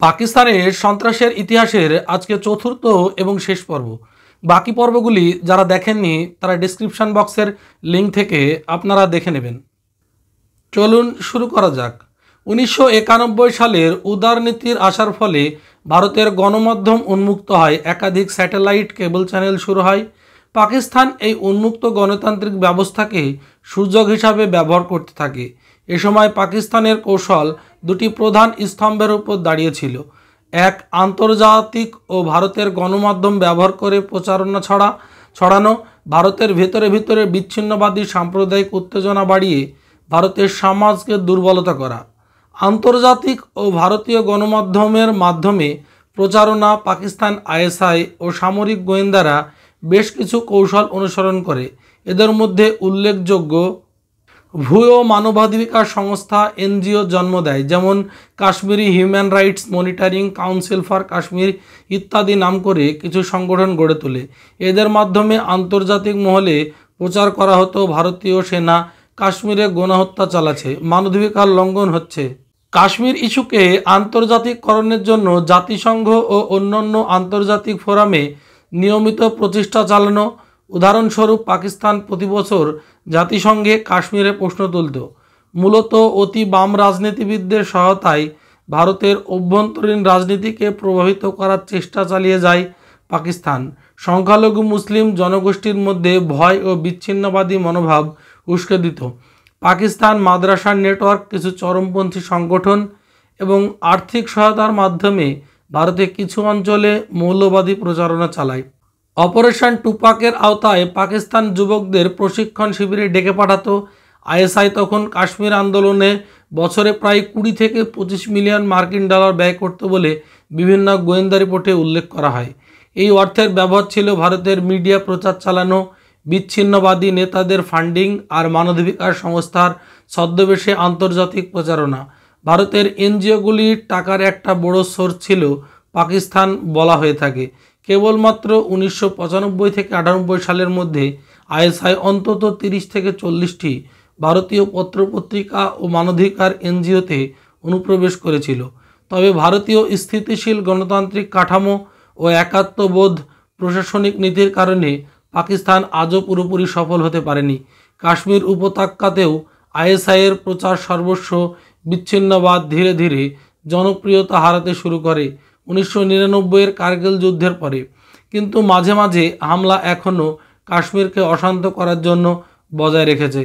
পাকিস্তানের সন্ত্রাসের ইতিহাসের আজকে চতুর্থ এবং শেষ পর্ব। বাকি পর্বগুলি যারা দেখেননি তারা ডেসক্রিপশন বক্সের লিঙ্ক থেকে আপনারা দেখে নেবেন। চলুন শুরু করা যাক। 1991 সালের উদারনীতির আসার ফলে ভারতের গণমাধ্যম উন্মুক্ত হয়, একাধিক স্যাটেলাইট কেবল চ্যানেল শুরু হয়। পাকিস্তান এই উন্মুক্ত গণতান্ত্রিক ব্যবস্থাকে সুযোগ হিসাবে ব্যবহার করতে থাকে। এ সময় পাকিস্তানের কৌশল দুটি প্রধান স্তম্ভের উপর দাঁড়িয়েছিল। এক, আন্তর্জাতিক ও ভারতের গণমাধ্যম ব্যবহার করে প্রচারণা ছড়ানো, ভারতের ভেতরে ভেতরে বিচ্ছিন্নবাদী সাম্প্রদায়িক উত্তেজনা বাড়িয়ে ভারতের সমাজকে দুর্বলতা করা। আন্তর্জাতিক ও ভারতীয় গণমাধ্যমের মাধ্যমে প্রচারণা। পাকিস্তান আইএসআই ও সামরিক গোয়েন্দারা বেশ কিছু কৌশল অনুসরণ করে। এদের মধ্যে উল্লেখযোগ্য ভুয়ো মানবাধিকার সংস্থা এনজিও জন্ম দেয়, যেমন Kashmiri human rights monitoring council for Kashmir ইত্যাদি নাম করে কিছু সংগঠন গড়ে তোলে। এদের মাধ্যমে আন্তর্জাতিক মহলে প্রচার করা হতো ভারতীয় সেনা কাশ্মীরে গণহত্যা চালাচ্ছে, মানবাধিকার লঙ্ঘন হচ্ছে। কাশ্মীর ইস্যুকে আন্তর্জাতিককরণের জন্য জাতিসংঘ ও অন্যান্য আন্তর্জাতিক ফোরামে নিয়মিত প্রচেষ্টা চালানো। উদাহরণস্বরূপ পাকিস্তান প্রতি বছর জাতিসংঘে কাশ্মীরে প্রশ্ন তুলত। মূলত অতি বাম রাজনীতিবিদদের সহায়তায় ভারতের অভ্যন্তরীণ রাজনীতিকে প্রভাবিত করার চেষ্টা চালিয়ে যায় পাকিস্তান। সংখ্যালঘু মুসলিম জনগোষ্ঠীর মধ্যে ভয় ও বিচ্ছিন্নবাদী মনোভাব উস্কে দিত। পাকিস্তান মাদ্রাসার নেটওয়ার্ক, কিছু চরমপন্থী সংগঠন এবং আর্থিক সহায়তার মাধ্যমে ভারতে কিছু অঞ্চলে মৌলবাদী প্রচারণা চালায়। অপারেশন টুপাকের আওতায় পাকিস্তান যুবকদের প্রশিক্ষণ শিবিরে ডেকে পাঠাতো। আইএসআই তখন কাশ্মীর আন্দোলনে বছরে প্রায় 20 থেকে 25 মিলিয়ন মার্কিন ডলার ব্যয় করত বলে বিভিন্ন গোয়েন্দা রিপোর্টে উল্লেখ করা হয়। এই অর্থের ব্যবহার ছিল ভারতের মিডিয়া প্রচার চালানো, বিচ্ছিন্নবাদী নেতাদের ফান্ডিং আর মানবাধিকার সংস্থার ছদ্মবেশে আন্তর্জাতিক প্রচারণা। ভারতের এনজিওগুলির টাকার একটা বড় সোর্স ছিল পাকিস্তান বলা হয়ে থাকে। কেবলমাত্র 1995 থেকে 98 সালের মধ্যে আইএসআই অন্তত 30 থেকে 40টি ভারতীয় পত্রপত্রিকা ও মানবাধিকার এনজিওতে অনুপ্রবেশ করেছিল। তবে ভারতীয় স্থিতিশীল গণতান্ত্রিক কাঠামো ও একাত্মবোধ প্রশাসনিক নীতির কারণে পাকিস্তান আজও পুরোপুরি সফল হতে পারেনি। কাশ্মীর উপত্যকাতেও আইএসআইয়ের প্রচার সর্বস্ব বিচ্ছিন্নবাদ ধীরে ধীরে জনপ্রিয়তা হারাতে শুরু করে 1999 এর কার্গিল যুদ্ধের পরে। কিন্তু মাঝে মাঝে হামলা এখনও কাশ্মীরকে অশান্ত করার জন্য বজায় রেখেছে।